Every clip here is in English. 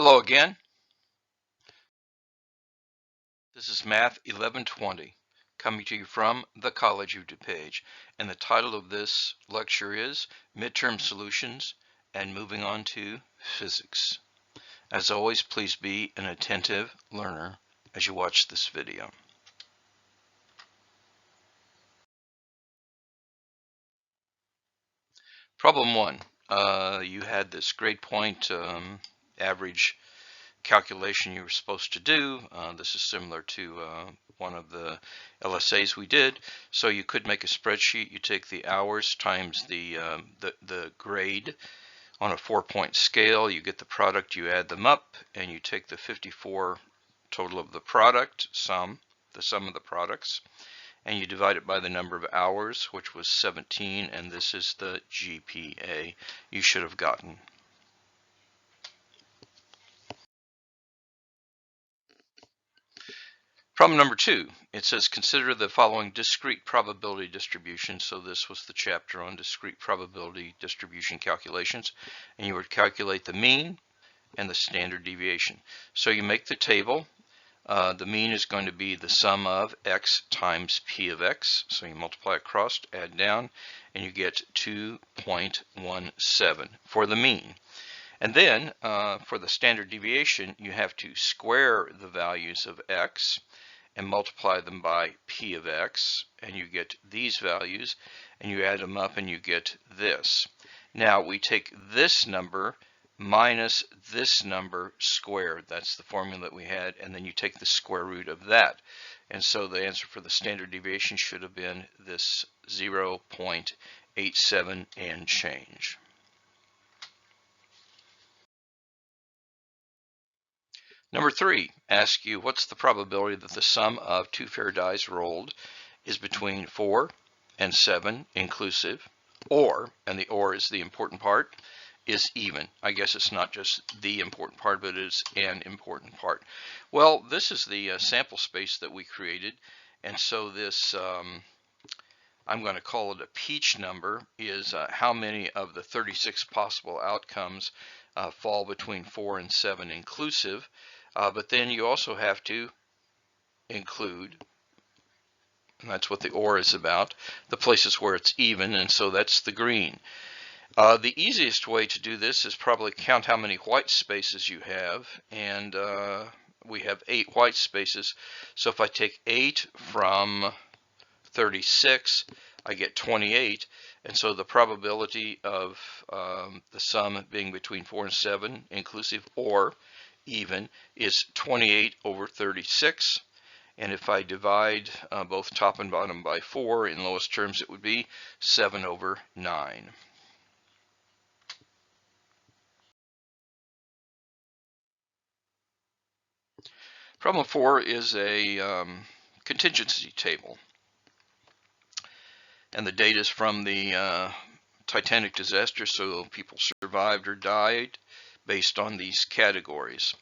Hello again. This is Math 1120 coming to you from the College of DuPage, and the title of this lecture is Midterm Solutions and Moving on to Physics. As always, please be an attentive learner as you watch this video. Problem 1. You had this grade point average calculation you were supposed to do. This is similar to one of the LSAs we did. So you could make a spreadsheet. You take the hours times the grade on a 4-point scale. You get the product, you add them up, and you take the 54 total of the product, the sum of the products, and you divide it by the number of hours, which was 17, and this is the GPA you should have gotten. Problem number 2, it says consider the following discrete probability distribution. So this was the chapter on discrete probability distribution calculations, and you would calculate the mean and the standard deviation. So you make the table. The mean is going to be the sum of x times p of x. So you multiply across, add down, and you get 2.17 for the mean. And then for the standard deviation, you have to square the values of x and multiply them by p of x, and you get these values, and you add them up and you get this. Now we take this number minus this number squared. That's the formula that we had, and then you take the square root of that. And so the answer for the standard deviation should have been this 0.87 and change. Number 3 asks you what's the probability that the sum of two fair dice rolled is between 4 and 7 inclusive, or, and the or is the important part, is even. I guess it's not just the important part, but it is an important part. Well, this is the sample space that we created, and so this, I'm going to call it a peach number, is how many of the 36 possible outcomes fall between 4 and 7 inclusive. But then you also have to include, and that's what the or is about, the places where it's even, and so that's the green. The easiest way to do this is probably count how many white spaces you have, and we have 8 white spaces. So if I take 8 from 36, I get 28, and so the probability of the sum being between 4 and 7 inclusive or even is 28 over 36, and if I divide both top and bottom by 4, in lowest terms it would be 7 over 9. Problem 4 is a contingency table, and the data is from the Titanic disaster, so people survived or died based on these categories.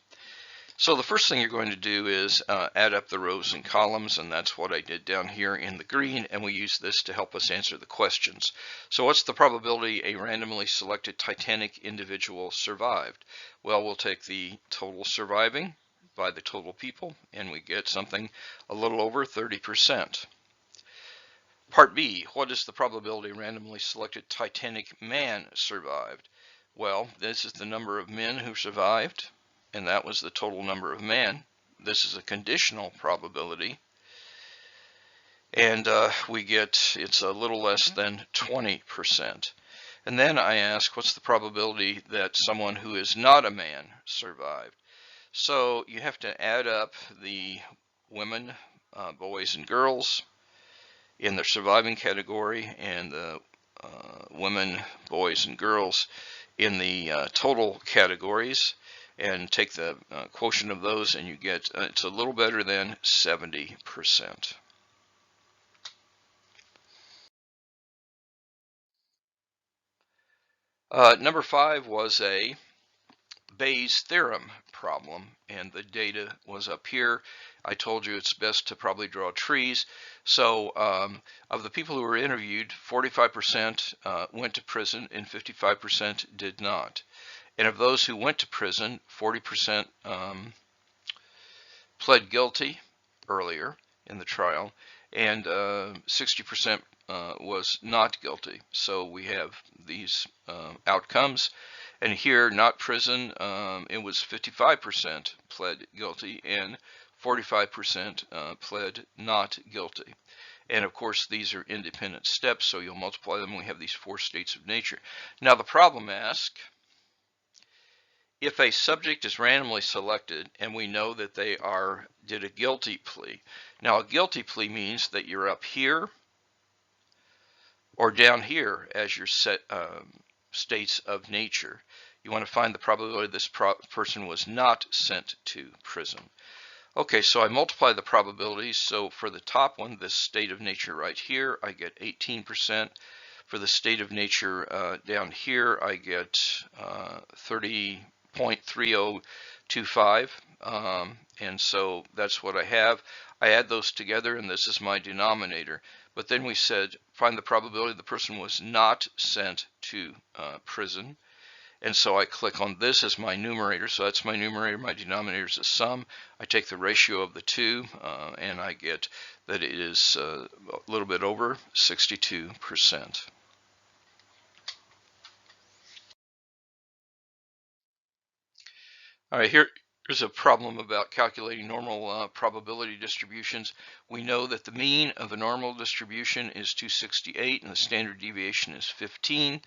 So the first thing you're going to do is add up the rows and columns, and that's what I did down here in the green, and we use this to help us answer the questions. So what's the probability a randomly selected Titanic individual survived? Well, we'll take the total surviving by the total people, and we get something a little over 30%. Part B, what is the probability a randomly selected Titanic man survived? Well, this is the number of men who survived, and that was the total number of men. This is a conditional probability, and we get, it's a little less than 20%. And then I ask, what's the probability that someone who is not a man survived? So you have to add up the women, boys and girls in the surviving category, and the women, boys and girls in the total categories, and take the quotient of those, and you get it's a little better than 70%. Number 5 was a Bayes' theorem problem, and the data was up here. I told you it's best to probably draw trees. So of the people who were interviewed, 45% went to prison and 55% did not. And of those who went to prison, 40% pled guilty earlier in the trial, and 60% was not guilty. So we have these outcomes. And here, not prison, it was 55% pled guilty and 45% pled not guilty. And of course, these are independent steps, so you'll multiply them. We have these 4 states of nature. Now, the problem asks, if a subject is randomly selected and we know that they did a guilty plea. Now, a guilty plea means that you're up here or down here as your set states of nature. You want to find the probability this person was not sent to prison. Okay, so I multiply the probabilities. So for the top one, this state of nature right here, I get 18%. For the state of nature down here, I get 30.3025. And so that's what I have. I add those together, and this is my denominator. But then we said, find the probability the person was not sent to prison. And so I click on this as my numerator. So that's my numerator. My denominator is a sum. I take the ratio of the two, and I get that it is a little bit over 62%. All right, here's a problem about calculating normal probability distributions. We know that the mean of a normal distribution is 268 and the standard deviation is 15.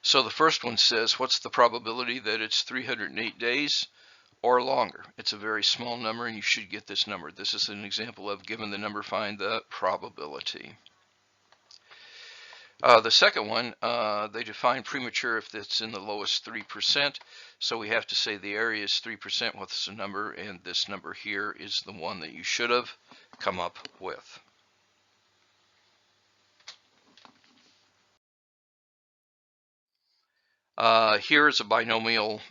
So the first one says, what's the probability that it's 308 days or longer? It's a very small number, and you should get this number. This is an example of, given the number, find the probability. The second one, they define premature if it's in the lowest 3%. So we have to say the area is 3%. What's the number? And this number here is the one that you should have come up with. Here is a binomial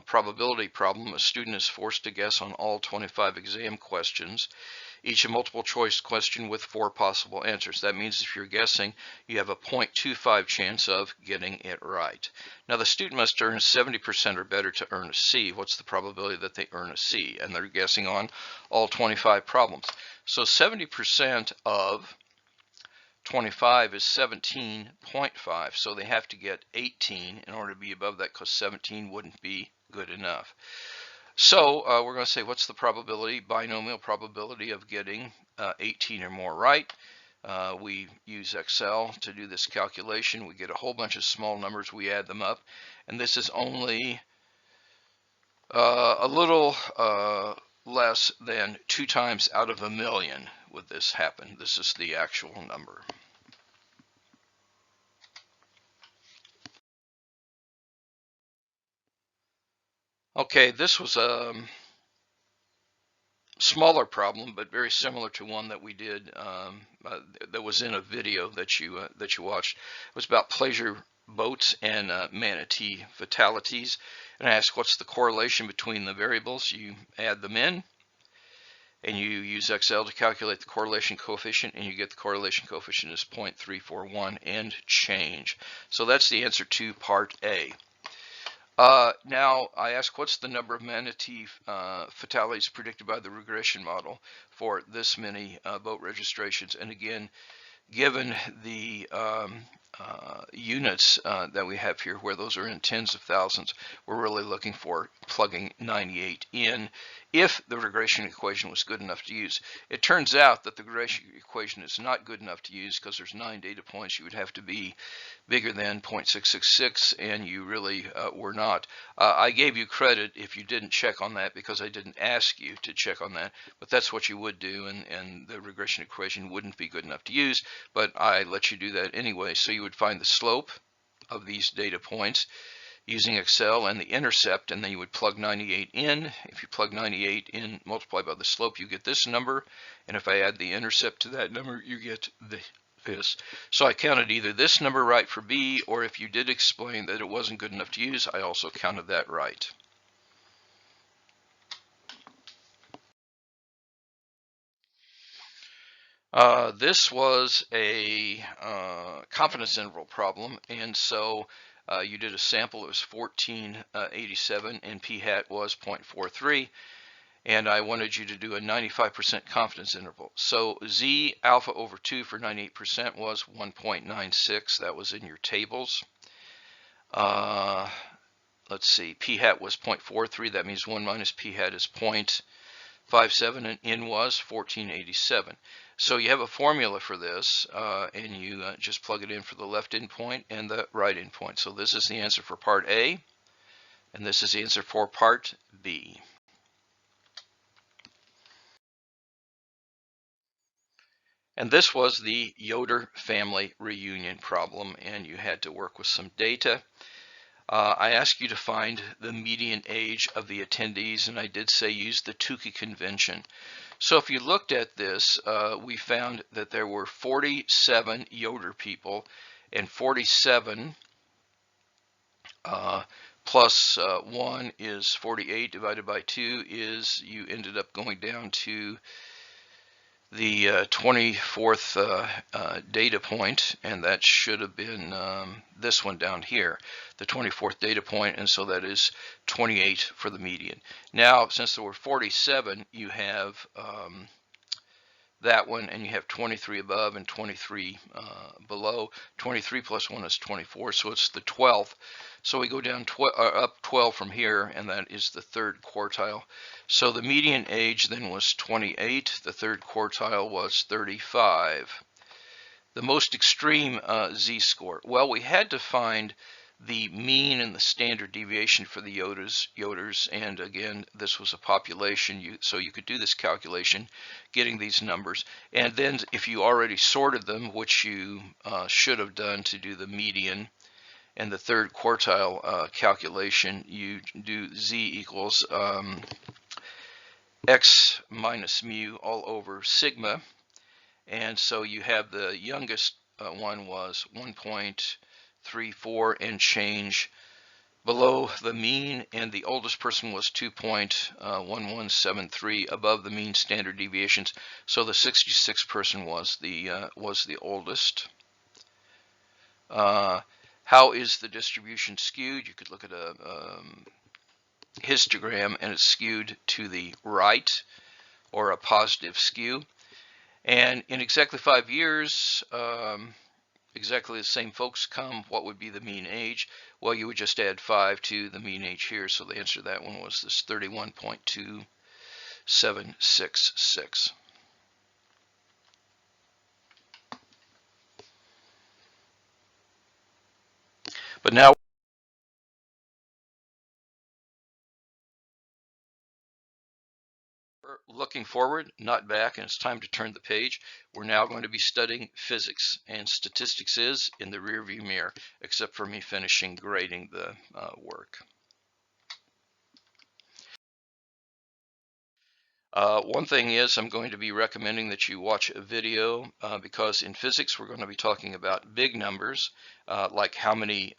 probability problem. A student is forced to guess on all 25 exam questions, each a multiple choice question with 4 possible answers. That means if you're guessing, you have a 0.25 chance of getting it right. Now the student must earn 70% or better to earn a C. What's the probability that they earn a C? And they're guessing on all 25 problems. So 70% of 25 is 17.5, so they have to get 18 in order to be above that, because 17 wouldn't be good enough. So we're going to say, what's the probability, binomial probability of getting 18 or more right? We use Excel to do this calculation. We get a whole bunch of small numbers, we add them up, and this is only a little less than 2 times out of a million would this happen. This is the actual number. Okay, this was a smaller problem, but very similar to one that we did that was in a video that you watched. It was about pleasure boats and manatee fatalities. And I asked, what's the correlation between the variables? You add them in, and you use Excel to calculate the correlation coefficient, and you get the correlation coefficient is 0.341 and change. So that's the answer to part A. Now I ask, what's the number of manatee fatalities predicted by the regression model for this many boat registrations? And again, given the units that we have here, where those are in tens of thousands, we're really looking for plugging 98 in if the regression equation was good enough to use. It turns out that the regression equation is not good enough to use because there's 9 data points. You would have to be bigger than 0.666, and you really were not. I gave you credit if you didn't check on that because I didn't ask you to check on that, but that's what you would do, and the regression equation wouldn't be good enough to use, but I let you do that anyway. So you would find the slope of these data points using Excel and the intercept, and then you would plug 98 in. If you plug 98 in, multiply by the slope, you get this number, and if I add the intercept to that number, you get this. So I counted either this number right for B, or if you did explain that it wasn't good enough to use, I also counted that right. This was a confidence interval problem, and so You did a sample that was 1487 and p hat was 0.43, and I wanted you to do a 95% confidence interval. So Z alpha over 2 for 98% was 1.96. That was in your tables. Let's see, p hat was 0.43. That means 1 minus p hat is 0.57, and n was 1487. So you have a formula for this, and you just plug it in for the left endpoint and the right endpoint. So this is the answer for part A, and this is the answer for part B. And this was the Yoder family reunion problem, and you had to work with some data. I asked you to find the median age of the attendees, and I did say use the Tukey convention. So if you looked at this, we found that there were 47 Yoder people, and 47 plus 1 is 48 divided by 2 is, you ended up going down to the 24th data point, and that should have been this one down here, the 24th data point, and so that is 28 for the median. Now, since there were 47, you have that one, and you have 23 above and 23 below. 23 plus 1 is 24, so it's the 12th. So we go down up 12 from here, and that is the third quartile. So the median age then was 28. The third quartile was 35. The most extreme z-score. Well, we had to find the mean and the standard deviation for the Yoders, and again, this was a population, so you could do this calculation, getting these numbers. And then if you already sorted them, which you should have done to do the median and the third quartile calculation, you do z equals x minus mu all over sigma. And so you have the youngest one was 1.34 and change below the mean, and the oldest person was 2.1173 above the mean standard deviations. So the 66 person was the oldest. How is the distribution skewed? You could look at a histogram, and it's skewed to the right, or a positive skew. And in exactly 5 years, exactly the same folks come. What would be the mean age? Well, you would just add 5 to the mean age here. So the answer to that one was this 31.2766. But now, we're looking forward, not back, and it's time to turn the page. We're now going to be studying physics, and statistics is in the rearview mirror, except for me finishing grading the work. One thing is, I'm going to be recommending that you watch a video because in physics we're going to be talking about big numbers, like how many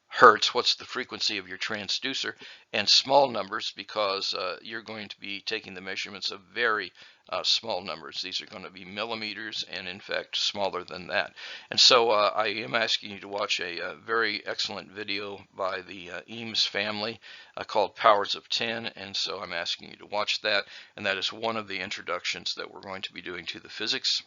hertz, what's the frequency of your transducer, and small numbers because you're going to be taking the measurements of very small numbers. These are going to be millimeters, and in fact smaller than that. And so I am asking you to watch a very excellent video by the Eames family called Powers of 10, and so I'm asking you to watch that, and that is one of the introductions that we're going to be doing to the physics.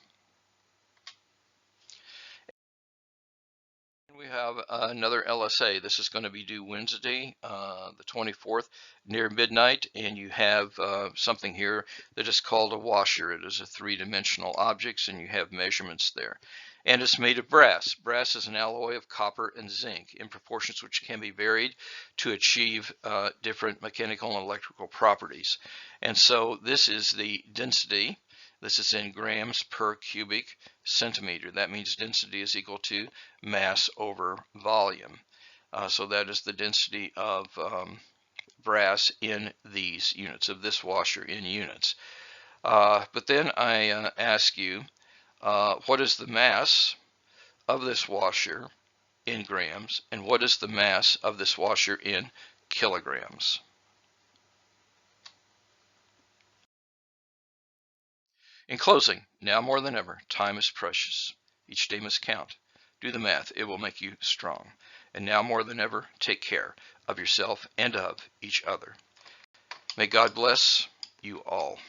We have another LSA. This is going to be due Wednesday, the 24th, near midnight, and you have something here that is called a washer. It is a three-dimensional object, and you have measurements there. And it's made of brass. Brass is an alloy of copper and zinc in proportions which can be varied to achieve different mechanical and electrical properties. And so this is the density. This is in grams per cubic centimeter. That means density is equal to mass over volume. So that is the density of brass in these units, of this washer in units. But then I ask you, what is the mass of this washer in grams, and what is the mass of this washer in kilograms? In closing, now more than ever, time is precious. Each day must count. Do the math. It will make you strong. And now more than ever, take care of yourself and of each other. May God bless you all.